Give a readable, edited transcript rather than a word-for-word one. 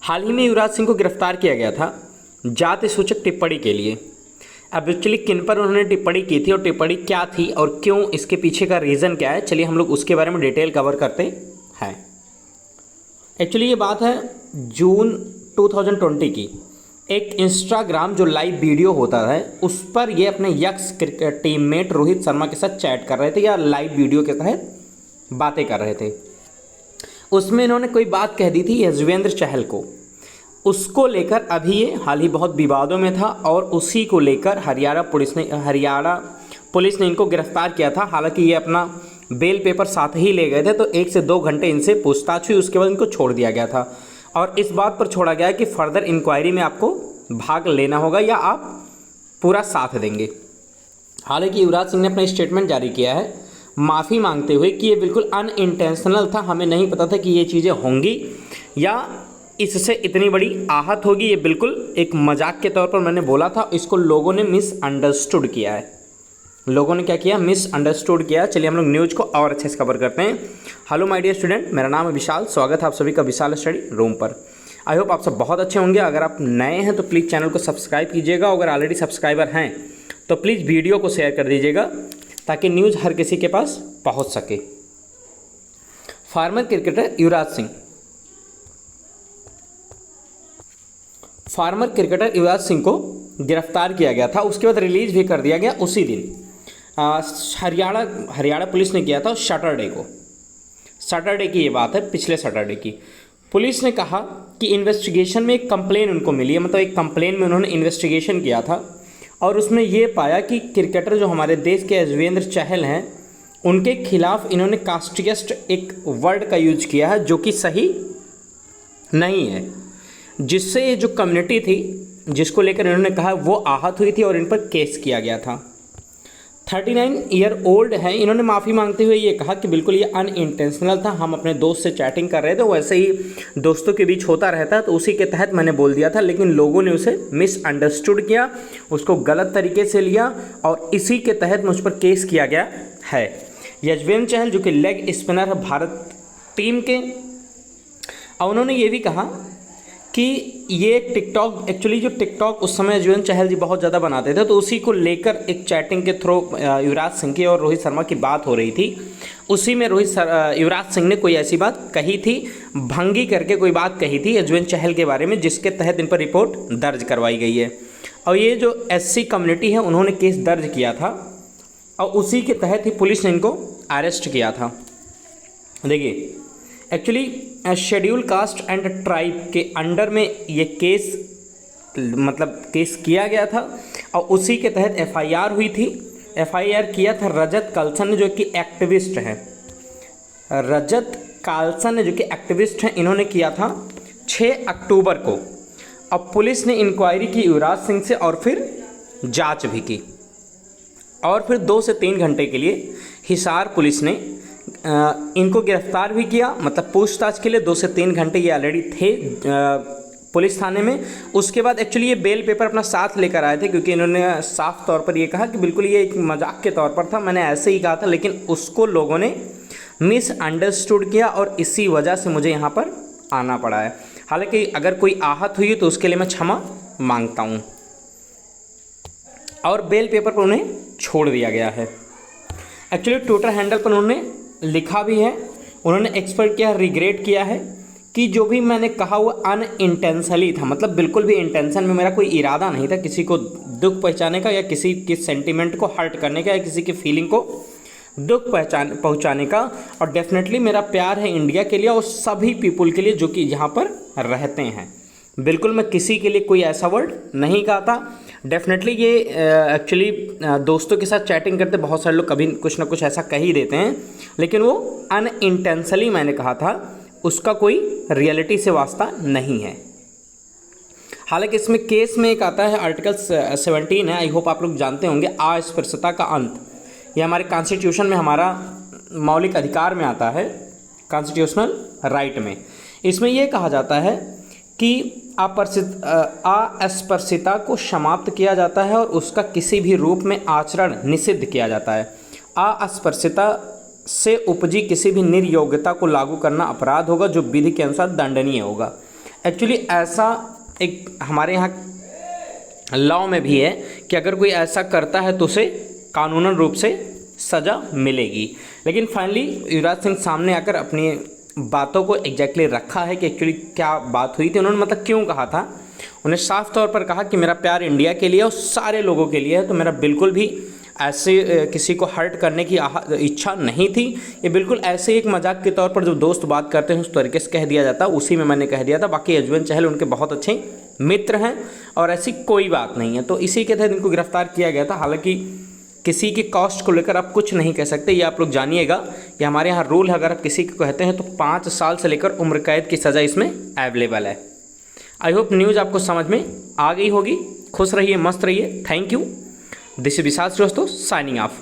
हाल ही में युवराज सिंह को गिरफ्तार किया गया था जाति सूचक टिप्पणी के लिए। अब एक्चुअली किन पर उन्होंने टिप्पणी की थी और टिप्पणी क्या थी और क्यों, इसके पीछे का रीज़न क्या है, चलिए हम लोग उसके बारे में डिटेल कवर करते हैं। एक्चुअली ये बात है जून 2020 की। एक इंस्टाग्राम जो लाइव वीडियो होता है उस पर ये अपने x cricket teammate Rohit Sharma के साथ चैट कर रहे थे या लाइव वीडियो के तहत बातें कर रहे थे। उसमें इन्होंने कोई बात कह दी थी यजुवेंद्र चहल को, उसको लेकर अभी ये हाल ही बहुत विवादों में था और उसी को लेकर हरियाणा पुलिस ने इनको गिरफ्तार किया था। हालांकि ये अपना बेल पेपर साथ ही ले गए थे, तो 1 से 2 घंटे इनसे पूछताछ हुई, उसके बाद इनको छोड़ दिया गया था और इस बात पर छोड़ा गया कि फर्दर इंक्वायरी में आपको भाग लेना होगा या आप पूरा साथ देंगे। हालांकि युवराज सिंह ने अपना स्टेटमेंट जारी किया है माफ़ी मांगते हुए कि ये बिल्कुल अनइंटेंशनल था, हमें नहीं पता था कि ये चीज़ें होंगी या इससे इतनी बड़ी आहत होगी, ये बिल्कुल एक मजाक के तौर पर मैंने बोला था। इसको लोगों ने मिसअंडरस्टूड किया है। लोगों ने क्या किया? मिसअंडरस्टूड किया। चलिए हम लोग न्यूज़ को और अच्छे से कवर करते हैं। हेलो माय डियर स्टूडेंट, मेरा नाम है विशाल, स्वागत है आप सभी का विशाल स्टडी रूम पर। आई होप आप सब बहुत अच्छे होंगे। अगर आप नए हैं तो प्लीज़ चैनल को सब्सक्राइब कीजिएगा, अगर ऑलरेडी सब्सक्राइबर हैं तो प्लीज़ वीडियो को शेयर कर दीजिएगा ताकि न्यूज़ हर किसी के पास पहुंच सके। फार्मर क्रिकेटर युवराज सिंह को गिरफ्तार किया गया था, उसके बाद रिलीज भी कर दिया गया उसी दिन। हरियाणा पुलिस ने किया था सैटरडे की ये बात है, पिछले सैटरडे की। पुलिस ने कहा कि इन्वेस्टिगेशन में एक कंप्लेन उनको मिली है, मतलब एक कंप्लेन में उन्होंने इन्वेस्टिगेशन किया था और उसमें ये पाया कि क्रिकेटर जो हमारे देश के यजुवेंद्र चहल हैं उनके खिलाफ इन्होंने कास्टिस्ट एक वर्ड का यूज किया है जो कि सही नहीं है, जिससे ये जो कम्युनिटी थी जिसको लेकर इन्होंने कहा वो आहत हुई थी और इन पर केस किया गया था। 39 ईयर ओल्ड हैं, इन्होंने माफ़ी मांगते हुए ये कहा कि बिल्कुल ये अनइंटेंशनल था, हम अपने दोस्त से चैटिंग कर रहे थे, वैसे ही दोस्तों के बीच होता रहता है तो उसी के तहत मैंने बोल दिया था, लेकिन लोगों ने उसे मिसअंडरस्टूड किया, उसको गलत तरीके से लिया और इसी के तहत मुझ पर केस किया गया है। यजुवेंद्र चहल जो कि लेग स्पिनर है भारत टीम के, और उन्होंने ये भी कहा कि ये टिकटॉक, एक्चुअली जो टिकटॉक उस समय यजुवेंद्र चहल जी बहुत ज़्यादा बनाते थे, तो उसी को लेकर एक चैटिंग के थ्रू युवराज सिंह की और रोहित शर्मा की बात हो रही थी। उसी में युवराज सिंह ने कोई ऐसी बात कही थी, भंगी करके कोई बात कही थी यजुवेंद्र चहल के बारे में, जिसके तहत इन पर रिपोर्ट दर्ज करवाई गई है और ये जो SC कम्युनिटी है उन्होंने केस दर्ज किया था और उसी के तहत ही पुलिस ने इनको अरेस्ट किया था। देखिए actually schedule caste and tribe के अंडर में ये केस किया गया था और उसी के तहत FIR हुई थी। FIR किया था रजत कालसन जो कि एक्टिविस्ट हैं, इन्होंने किया था 6 अक्टूबर को। अब पुलिस ने इंक्वायरी की युवराज सिंह से और फिर जांच भी की और फिर 2 से 3 घंटे के लिए हिसार पुलिस ने इनको गिरफ्तार भी किया, मतलब पूछताछ के लिए 2 से 3 घंटे ये ऑलरेडी थे पुलिस थाने में। उसके बाद एक्चुअली ये बेल पेपर अपना साथ लेकर आए थे क्योंकि इन्होंने साफ तौर पर ये कहा कि बिल्कुल ये एक मजाक के तौर पर था, मैंने ऐसे ही कहा था, लेकिन उसको लोगों ने मिसअंडरस्टूड किया और इसी वजह से मुझे यहाँ पर आना पड़ा है। हालांकि अगर कोई आहत हुई तो उसके लिए मैं क्षमा मांगता हूँ और बेल पेपर पर उन्हें छोड़ दिया गया है। एक्चुअली ट्विटर हैंडल पर उन्होंने लिखा भी है, उन्होंने एक्सपेक्ट किया, रिग्रेट किया है कि जो भी मैंने कहा वो अनइंटेंशनली था, मतलब बिल्कुल भी इंटेंशन में मेरा कोई इरादा नहीं था किसी को दुख पहुंचाने का या किसी के सेंटिमेंट को हर्ट करने का या किसी की फीलिंग को दुख पहुंचाने का। और डेफिनेटली मेरा प्यार है इंडिया के लिए और सभी पीपुल के लिए जो कि यहाँ पर रहते हैं। बिल्कुल मैं किसी के लिए कोई ऐसा वर्ड नहीं कहा था। डेफिनेटली ये एक्चुअली दोस्तों के साथ चैटिंग करते बहुत सारे लोग कभी कुछ ना कुछ ऐसा कह ही देते हैं, लेकिन वो अनइंटेंशनली मैंने कहा था, उसका कोई रियलिटी से वास्ता नहीं है। हालांकि इसमें केस में एक आता है आर्टिकल 17 है, आई होप आप लोग जानते होंगे, अस्पृश्यता का अंत। ये हमारे कॉन्स्टिट्यूशन में, हमारा मौलिक अधिकार में आता है, कॉन्स्टिट्यूशनल राइट में। इसमें यह कहा जाता है कि अस्पृश्यता को समाप्त किया जाता है और उसका किसी भी रूप में आचरण निषिद्ध किया जाता है। अस्पृश्यता से उपजी किसी भी निर्योग्यता को लागू करना अपराध होगा जो विधि के अनुसार दंडनीय होगा। एक्चुअली ऐसा एक हमारे यहाँ लॉ में भी है कि अगर कोई ऐसा करता है तो उसे कानूनन रूप से सज़ा मिलेगी। लेकिन फाइनली युवराज सिंह सामने आकर अपनी बातों को एग्जैक्टली रखा है कि एक्चुअली क्या बात हुई थी, उन्होंने मतलब क्यों कहा था। उन्हें साफ तौर पर कहा कि मेरा प्यार इंडिया के लिए और सारे लोगों के लिए है, तो मेरा बिल्कुल भी ऐसे किसी को हर्ट करने की इच्छा नहीं थी। ये बिल्कुल ऐसे एक मजाक के तौर पर जो दोस्त बात करते हैं उस तरीके से कह दिया जाता, उसी में मैंने कह दिया था। बाकी यजुवेंद्र चहल उनके बहुत अच्छे मित्र हैं और ऐसी कोई बात नहीं है, तो इसी के तहत इनको गिरफ्तार किया गया था। हालांकि किसी की कॉस्ट को लेकर आप कुछ नहीं कह सकते, ये आप लोग जानिएगा कि हमारे यहाँ रूल है, अगर आप किसी को कहते हैं तो 5 साल से लेकर उम्र कैद की सज़ा इसमें अवेलेबल है। आई होप न्यूज़ आपको समझ में आ गई होगी। खुश रहिए, मस्त रहिए। Thank you. This is Vishal Srivastava signing of.